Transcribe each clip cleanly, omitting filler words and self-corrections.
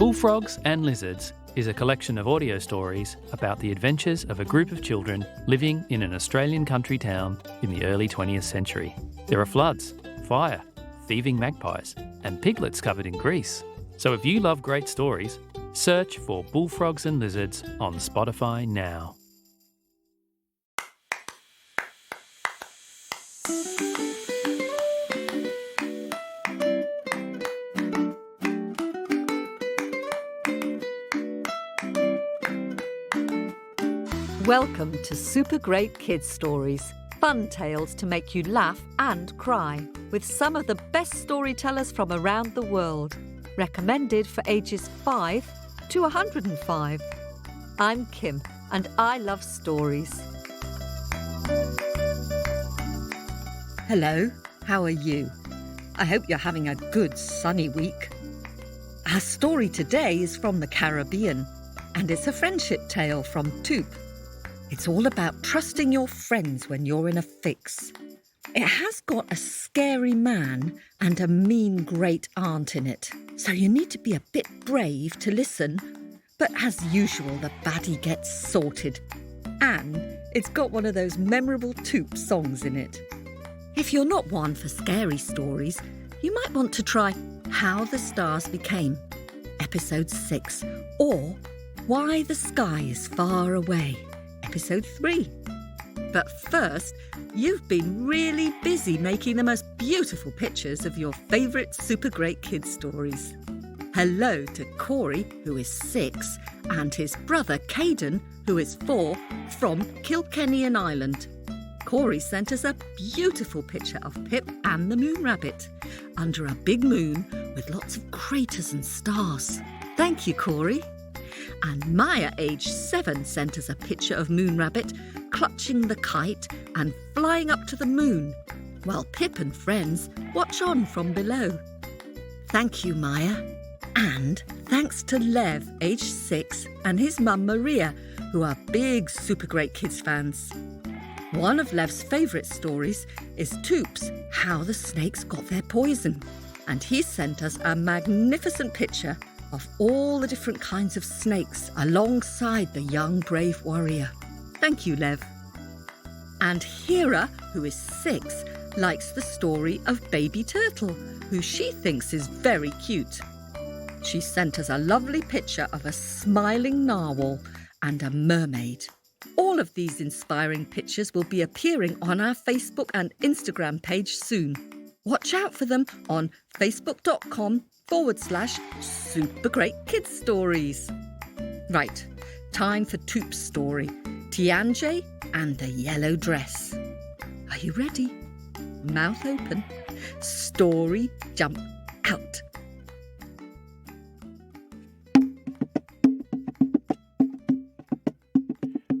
Bullfrogs and Lizards is a collection of audio stories about the adventures of a group of children living in an Australian country town in the early 20th century. There are floods, fire, thieving magpies, and piglets covered in grease. So if you love great stories, search for Bullfrogs and Lizards on Spotify now. Welcome to Super Great Kids Stories, fun tales to make you laugh and cry, with some of the best storytellers from around the world, recommended for ages 5 to 105. I'm Kim, and I love stories. Hello, how are you? I hope you're having a good sunny week. Our story today is from the Caribbean, and it's a friendship tale from Tuup. It's all about trusting your friends when you're in a fix. It has got a scary man and a mean great aunt in it, so you need to be a bit brave to listen. But as usual, the baddie gets sorted. And it's got one of those memorable Tuup songs in it. If you're not one for scary stories, you might want to try How the Stars Became, Episode 6, or Why the Sky is Far Away, Episode 3. But first, you've been really busy making the most beautiful pictures of your favourite super great kids stories. Hello to Corey, who is 6, and his brother Caden, who is 4, from Kilkenny Island. Corey sent us a beautiful picture of Pip and the moon rabbit under a big moon with lots of craters and stars. Thank you, Corey. And Maya, age 7, sent us a picture of Moon Rabbit clutching the kite and flying up to the moon, while Pip and friends watch on from below. Thank you, Maya. And thanks to Lev, age 6, and his mum Maria, who are big Super Great Kids fans. One of Lev's favourite stories is Tuup's How the Snakes Got Their Poison, and he sent us a magnificent picture of all the different kinds of snakes alongside the young brave warrior. Thank you, Lev. And Hira, who is 6, likes the story of Baby Turtle, who she thinks is very cute. She sent us a lovely picture of a smiling narwhal and a mermaid. All of these inspiring pictures will be appearing on our Facebook and Instagram page soon. Watch out for them on facebook.com/Super Great Kids Stories. Right, time for Tuup's story, Tianjay and the Yellow Dress. Are you ready? Mouth open. Story jump out.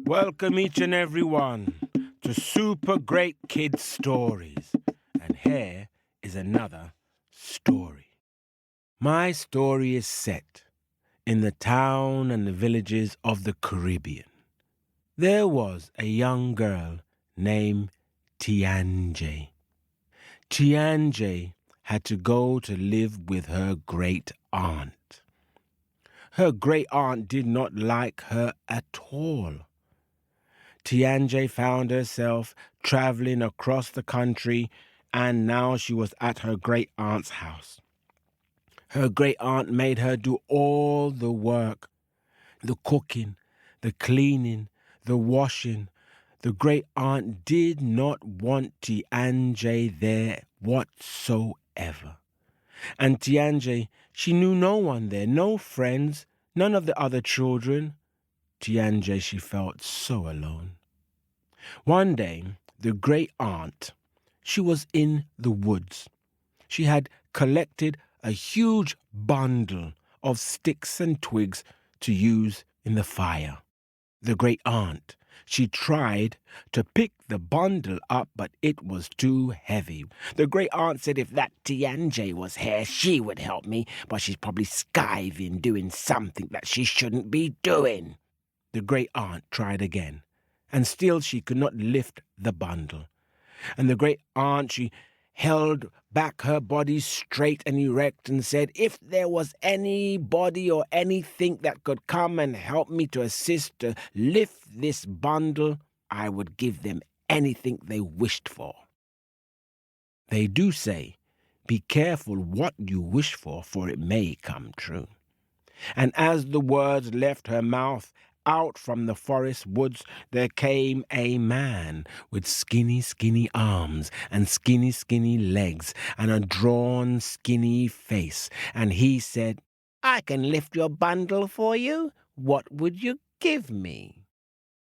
Welcome each and every one to Super Great Kids Stories. And here is another story. My story is set in the town and the villages of the Caribbean. There was a young girl named Tianjay. Tianjay had to go to live with her great aunt. Her great aunt did not like her at all. Tianjay found herself traveling across the country, and now she was at her great aunt's house. Her great aunt made her do all the work, the cooking, the cleaning, the washing. The great aunt did not want Tianjay there whatsoever. And Tianjay, she knew no one there, no friends, none of the other children. Tianjay, she felt so alone. One day, the great aunt, she was in the woods. She had collected a huge bundle of sticks and twigs to use in the fire. The great aunt, she tried to pick the bundle up, but it was too heavy. The great aunt said if that Tianjay was here, she would help me, but she's probably skiving, doing something that she shouldn't be doing. The great aunt tried again, and still she could not lift the bundle. And the great aunt, she held back her body straight and erect and said, if there was anybody or anything that could come and help me to assist to lift this bundle, I would give them anything they wished for. They do say, be careful what you wish for it may come true. And as the words left her mouth, out from the forest woods there came a man with skinny, skinny arms and skinny, skinny legs and a drawn, skinny face. And he said, I can lift your bundle for you. What would you give me?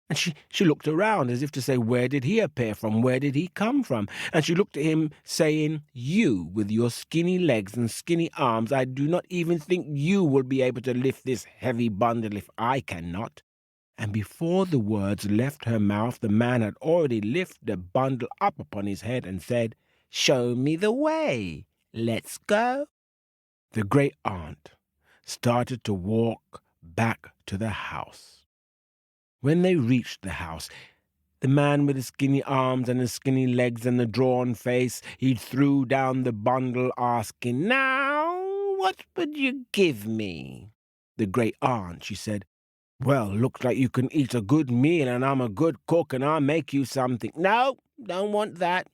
And she looked around as if to say, where did he appear from? Where did he come from? And she looked at him, saying, you, with your skinny legs and skinny arms, I do not even think you will be able to lift this heavy bundle if I cannot. And before the words left her mouth, the man had already lifted the bundle up upon his head and said, show me the way. Let's go. The great aunt started to walk back to the house. When they reached the house, the man with the skinny arms and the skinny legs and the drawn face, he threw down the bundle, asking, now, what would you give me? The great aunt, she said, well, looks like you can eat a good meal, and I'm a good cook, and I'll make you something. No, don't want that.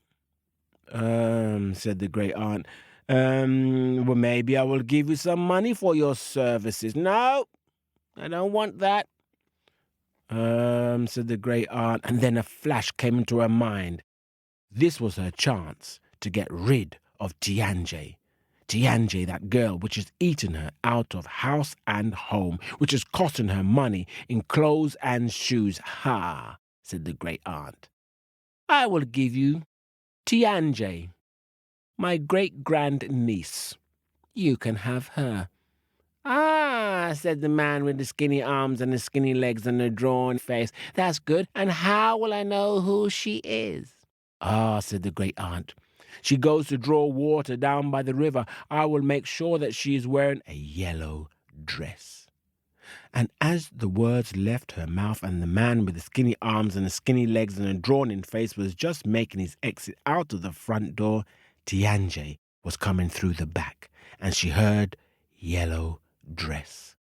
Said the great aunt. Well, maybe I will give you some money for your services. No, I don't want that. Said the great aunt, and then a flash came into her mind. This was her chance to get rid of Tianjay. Tianjay, that girl which has eaten her out of house and home, which has costed her money in clothes and shoes. Ha, said the great aunt. I will give you Tianjay, my great-grand-niece. You can have her. Ah, said the man with the skinny arms and the skinny legs and the drawn face. That's good. And how will I know who she is? Ah, said the great aunt. She goes to draw water down by the river. I will make sure that she is wearing a yellow dress. And as the words left her mouth and the man with the skinny arms and the skinny legs and the drawn-in face was just making his exit out of the front door, Tianjay was coming through the back, and she heard yellow dress.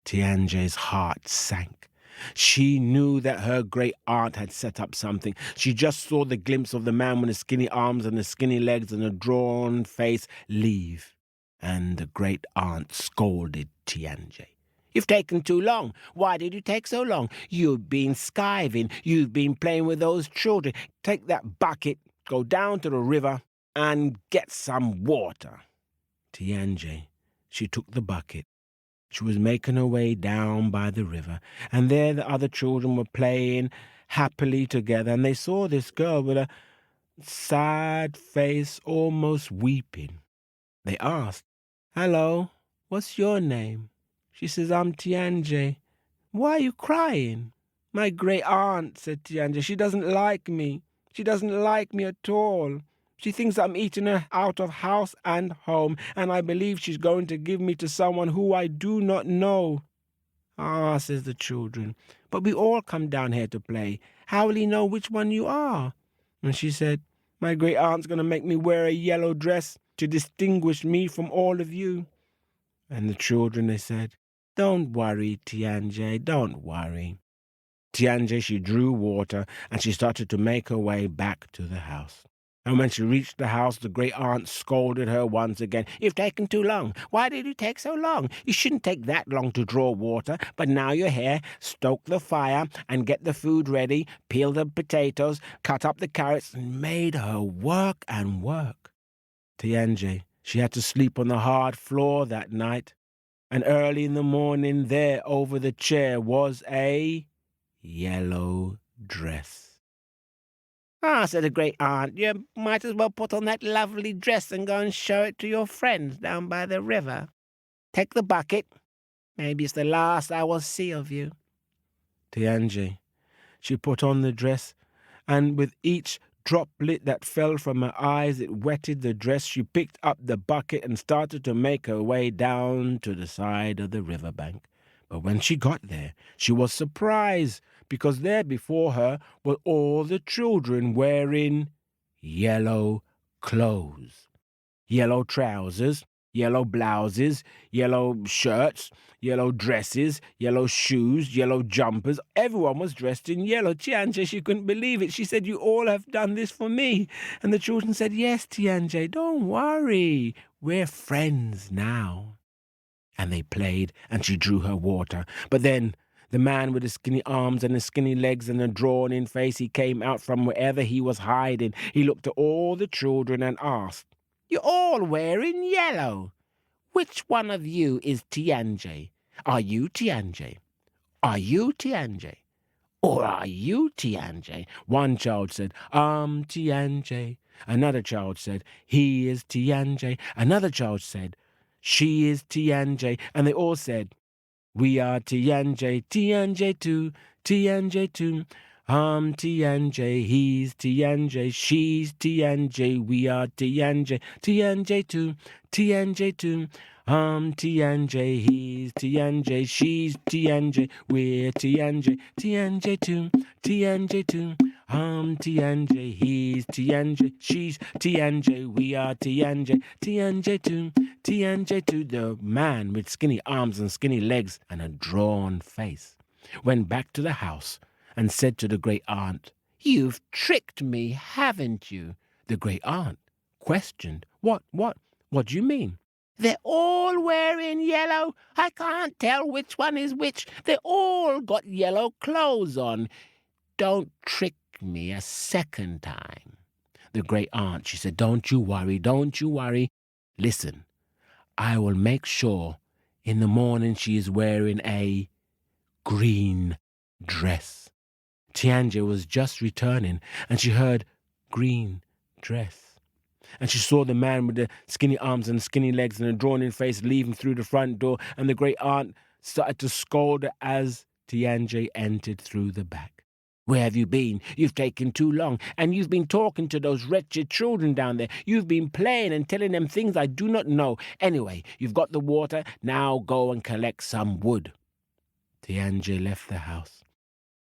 Tianjay's heart sank. She knew that her great aunt had set up something. She just saw the glimpse of the man with the skinny arms and the skinny legs and the drawn face leave. And the great aunt scolded Tianjay. You've taken too long. Why did you take so long? You've been skiving. You've been playing with those children. Take that bucket, go down to the river, and get some water. Tianjay, she took the bucket. She was making her way down by the river, and there the other children were playing happily together, and they saw this girl with a sad face, almost weeping. They asked, Hello, what's your name? She says, I'm Tianjay. Why are you crying? My great aunt, said Tianjay, she doesn't like me. She doesn't like me at all. She thinks I'm eating her out of house and home, and I believe she's going to give me to someone who I do not know. Ah, says the children, but we all come down here to play. How will he know which one you are? And she said, my great aunt's going to make me wear a yellow dress to distinguish me from all of you. And the children, they said, don't worry, Tianjay, don't worry. Tianjay, she drew water, and she started to make her way back to the house. And when she reached the house, the great aunt scolded her once again. You've taken too long. Why did you take so long? You shouldn't take that long to draw water. But now you're here. Stoke the fire and get the food ready. Peel the potatoes, cut up the carrots, and made her work and work. Tianjay, she had to sleep on the hard floor that night. And early in the morning, there over the chair was a yellow dress. Ah, said the great aunt, you might as well put on that lovely dress and go and show it to your friends down by the river. Take the bucket. Maybe it's the last I will see of you. Tianjay, she put on the dress, and with each droplet that fell from her eyes, it wetted the dress. She picked up the bucket and started to make her way down to the side of the river bank. But when she got there, she was surprised, because there before her were all the children wearing yellow clothes. Yellow trousers, yellow blouses, yellow shirts, yellow dresses, yellow shoes, yellow jumpers. Everyone was dressed in yellow. Tianjay, she couldn't believe it. She said, "You all have done this for me." And the children said, "Yes, Tianjay, don't worry. We're friends now." And they played, and she drew her water. But then the man with the skinny arms and the skinny legs and the drawn-in face, he came out from wherever he was hiding. He looked at all the children and asked, "You're all wearing yellow. Which one of you is Tianjay? Are you Tianjay? Are you Tianjay? Or are you Tianjay?" One child said, Tianjay." Another child said, "He is Tianjay." Another child said, "She is Tianjay." And they all said, "We are Tianjay, Tianjay too, Tianjay too. Tianjay, he's Tianjay, she's Tianjay, we are Tianjay, Tianjay too, Tianjay too. Tianjay, he's Tianjay, she's Tianjay, we're Tianjay, Tianjay too, Tianjay too. Tianjay, he's Tianjay, she's Tianjay, we are Tianjay, Tianjay too, Tianjay too. The man with skinny arms and skinny legs and a drawn face went back to the house and said to the great aunt, "You've tricked me, haven't you?" The great aunt questioned, What do you mean?" "They're all wearing yellow. I can't tell which one is which. They all got yellow clothes on. Don't trick me a second time." The great aunt, she said, don't you worry. Listen, I will make sure in the morning she is wearing a green dress. Tianjay was just returning, and she heard green dress. And she saw the man with the skinny arms and skinny legs and a drawn-in face leaving through the front door, and the great aunt started to scold her as Tianjay entered through the back. "Where have you been? You've taken too long, and you've been talking to those wretched children down there. You've been playing and telling them things I do not know. Anyway, you've got the water. Now go and collect some wood." Tianjay left the house,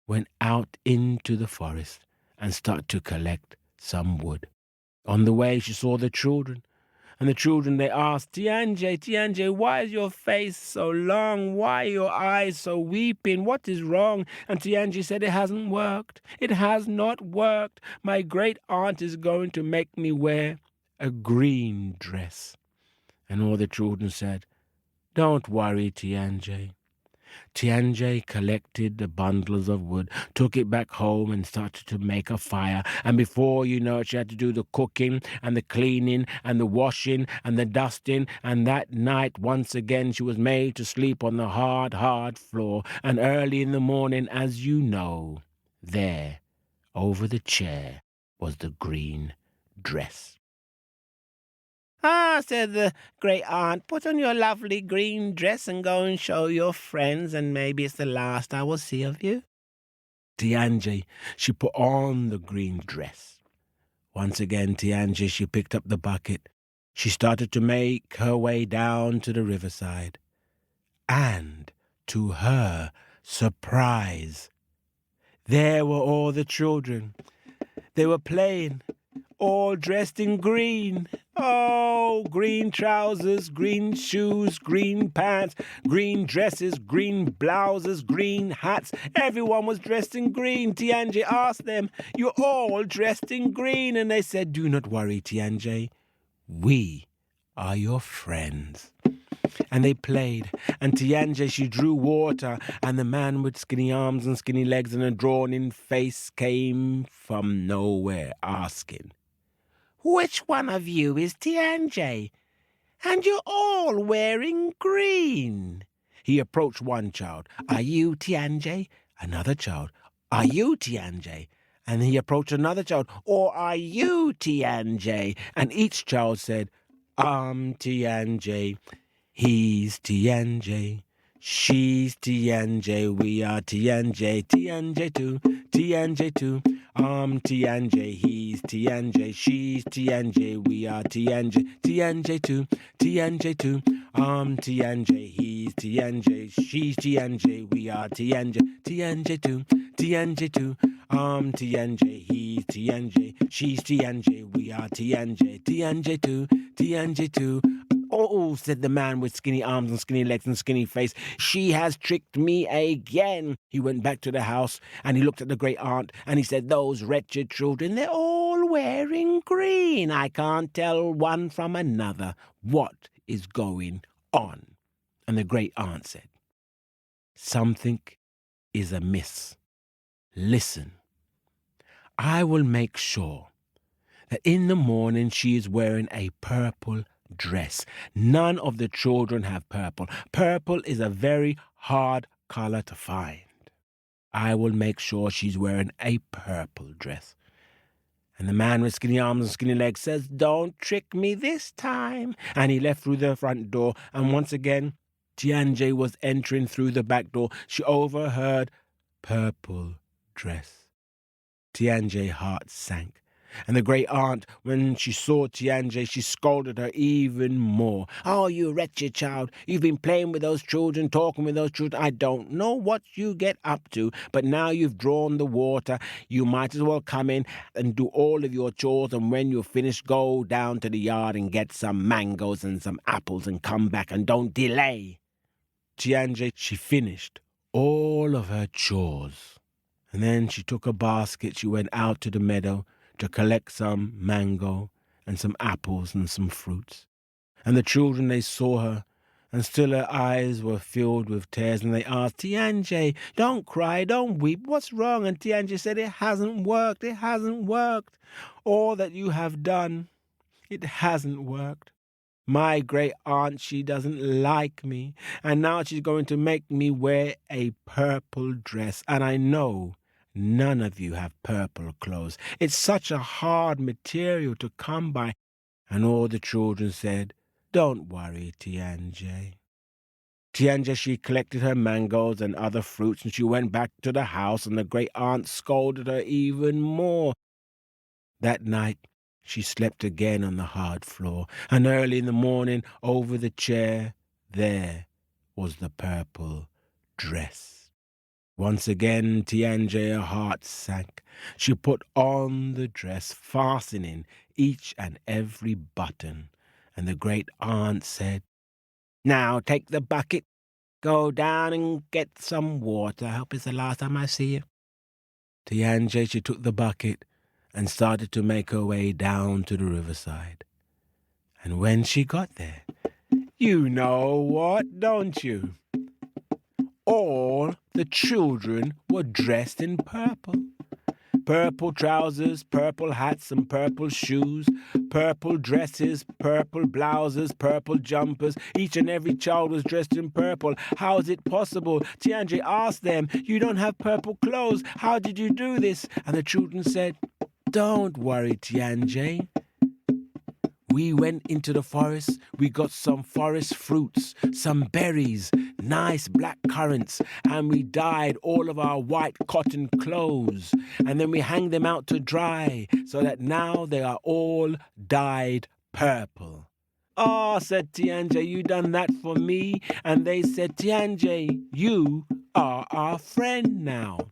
went out into the forest, and started to collect some wood. On the way, she saw the children, and the children, they asked, Tianjay, why is your face so long? Why are your eyes so weeping? What is wrong?" And Tianjay said, "It hasn't worked. It has not worked. My great aunt is going to make me wear a green dress." And all the children said, "Don't worry, Tianjay." Tianjay collected the bundles of wood, took it back home and started to make a fire. And before you know it, she had to do the cooking and the cleaning and the washing and the dusting. And that night, once again, she was made to sleep on the hard floor. And early in the morning, as you know, there, over the chair, was the green dress. "Ah," said the great aunt, "put on your lovely green dress and go and show your friends, and maybe it's the last I will see of you." Tianjay, she put on the green dress. Once again, Tianjay, she picked up the bucket. She started to make her way down to the riverside. And, to her surprise, there were all the children. They were playing, all dressed in green. Oh, green trousers, green shoes, green pants, green dresses, green blouses, green hats. Everyone was dressed in green. Tianjay asked them, "You're all dressed in green?" And they said, "Do not worry, Tianjay. We are your friends." And they played, and Tianjay, she drew water, and the man with skinny arms and skinny legs and a drawn-in face came from nowhere asking, "Which one of you is Tianjay? And you're all wearing green." He approached one child. "Are you Tianjay?" Another child. "Are you Tianjay?" And he approached another child. "Or are you Tianjay?" And each child said, "I'm Tianjay. He's Tianjay. She's Tianjay. We are Tianjay. Tianjay too. Tianjay too. Tianjay. He's Tianjay. She's Tianjay. We are Tianjay. Tianjay too. Tianjay too. Tianjay. He's Tianjay. She's Tianjay. We are Tianjay. Tianjay too. Tianjay too. Tianjay, he's Tianjay, she's Tianjay, we are Tianjay, Tianjay too, Tianjay too. Oh, said the man with skinny arms and skinny legs and skinny face. She has tricked me again. He went back to the house and he looked at the great aunt and he said, those wretched children, they're all wearing green. I can't tell one from another. What is going on? And the great aunt said, something is amiss. Listen, I will make sure that in the morning she is wearing a purple dress. None of the children have purple. Purple is a very hard color to find. I will make sure she's wearing a purple dress. And the man with skinny arms and skinny legs says, don't trick me this time. And he left through the front door, and once again, Tianjay was entering through the back door. She overheard purple dress. Tianjay's heart sank. And the great aunt, when she saw Tianjay, she scolded her even more. Oh, you wretched child, you've been playing with those children, talking with those children. I don't know what you get up to, but now you've drawn the water. You might as well come in and do all of your chores, and when you're finished, go down to the yard and get some mangoes and some apples and come back, and don't delay. Tianjay, she finished all of her chores. And then she took a basket, she went out to the meadow to collect some mango and some apples and some fruits. And the children, they saw her, and still her eyes were filled with tears, and they asked, Tianjay, don't cry, don't weep, what's wrong? And Tianjay said, it hasn't worked. All that you have done, it hasn't worked. My great aunt, she doesn't like me, and now she's going to make me wear a purple dress, and I know none of you have purple clothes. It's such a hard material to come by. And all the children said, don't worry, Tianjay. Tianjay, she collected her mangoes and other fruits, and she went back to the house, and the great aunt scolded her even more. That night, she slept again on the hard floor, and early in the morning, over the chair, there was the purple dress. Once again, Tianjay, her heart sank. She put on the dress, fastening each and every button, and the great aunt said, now take the bucket, go down and get some water. I hope it's the last time I see you. Tianjay, she took the bucket and started to make her way down to the riverside. And when she got there, you know what, don't you? All the children were dressed in purple. Purple trousers, purple hats and purple shoes, purple dresses, purple blouses, purple jumpers. Each and every child was dressed in purple. How is it possible? Tianjay asked them, you don't have purple clothes. How did you do this? And the children said, don't worry, Tianjay. We went into the forest, we got some forest fruits, some berries, nice black currants, and we dyed all of our white cotton clothes, and then we hanged them out to dry, so that now they are all dyed purple. Oh, said Tianjay, you done that for me? And they said, Tianjay, you are our friend now.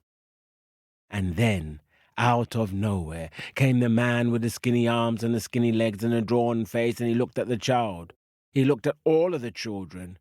And then, out of nowhere came the man with the skinny arms and the skinny legs and the drawn face, and he looked at the child. He looked at all of the children,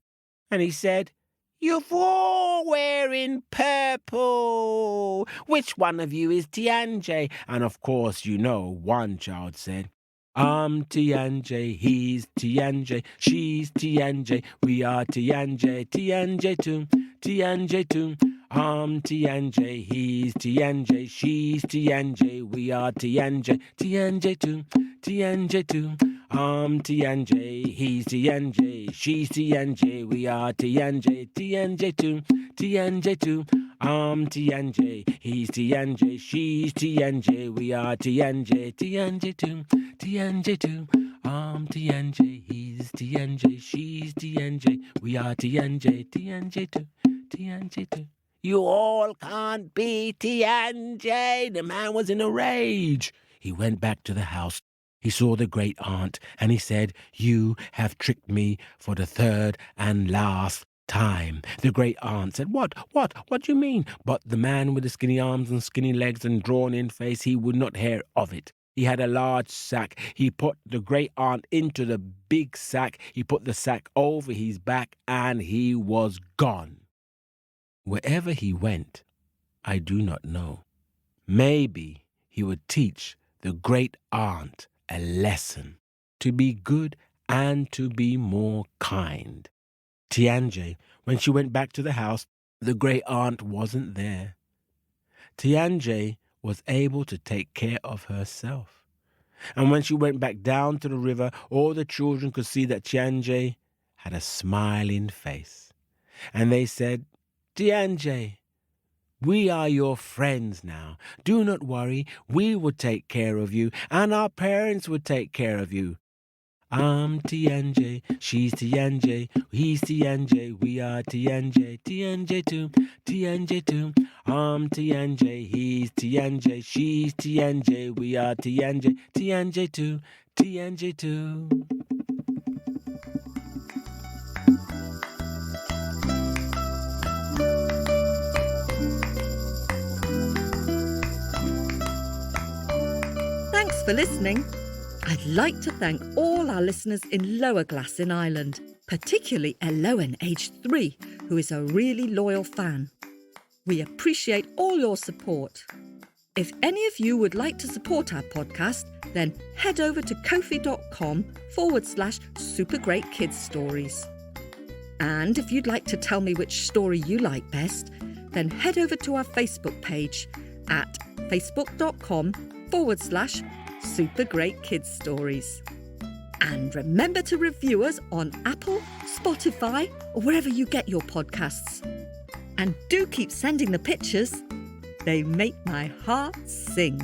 and he said, you're all wearing purple. Which one of you is Tianjay? And of course, you know, one child said, I'm Tianjay, he's Tianjay, she's Tianjay, we are Tianjay, Tianjay too, Tianjay too. I'm Tianjay, he's Tianjay, she's Tianjay, we are Tianjay, Tianjay too, Tianjay too. I'm Tianjay, he's Tianjay, she's Tianjay, we are Tianjay, Tianjay too, Tianjay too. I'm Tianjay, he's Tianjay, she's Tianjay, we are Tianjay, Tianjay too, Tianjay too. I'm Tianjay, he's Tianjay, she's Tianjay, we are Tianjay, Tianjay too, Tianjay too. You all can't be Tianjay. The man was in a rage. He went back to the house. He saw the great aunt, and he said, you have tricked me for the third and last time. The great aunt said, What do you mean? But the man with the skinny arms and skinny legs and drawn-in face, he would not hear of it. He had a large sack. He put the great aunt into the big sack. He put the sack over his back, and he was gone. Wherever he went, I do not know. Maybe he would teach the great aunt a lesson, to be good and to be more kind. Tianjay, when she went back to the house, the great aunt wasn't there. Tianjay was able to take care of herself. And when she went back down to the river, all the children could see that Tianjay had a smiling face. And they said, Tianjay, we are your friends now. Do not worry, we will take care of you, and our parents will take care of you. I'm Tianjay, she's Tianjay, he's Tianjay, we are Tianjay, Tianjay too, Tianjay too. I'm Tianjay, he's Tianjay, she's Tianjay, we are Tianjay, Tianjay too, Tianjay too. Thanks for listening. I'd like to thank all our listeners in Lower Glass in Ireland, particularly Elowen, aged 3, who is a really loyal fan. We appreciate all your support. If any of you would like to support our podcast, then head over to ko-fi.com/supergreatkidsstories. And if you'd like to tell me which story you like best, then head over to our Facebook page at facebook.com/supergreatkidsstories. And remember to review us on Apple, Spotify, or wherever you get your podcasts. And do keep sending the pictures. They make my heart sing.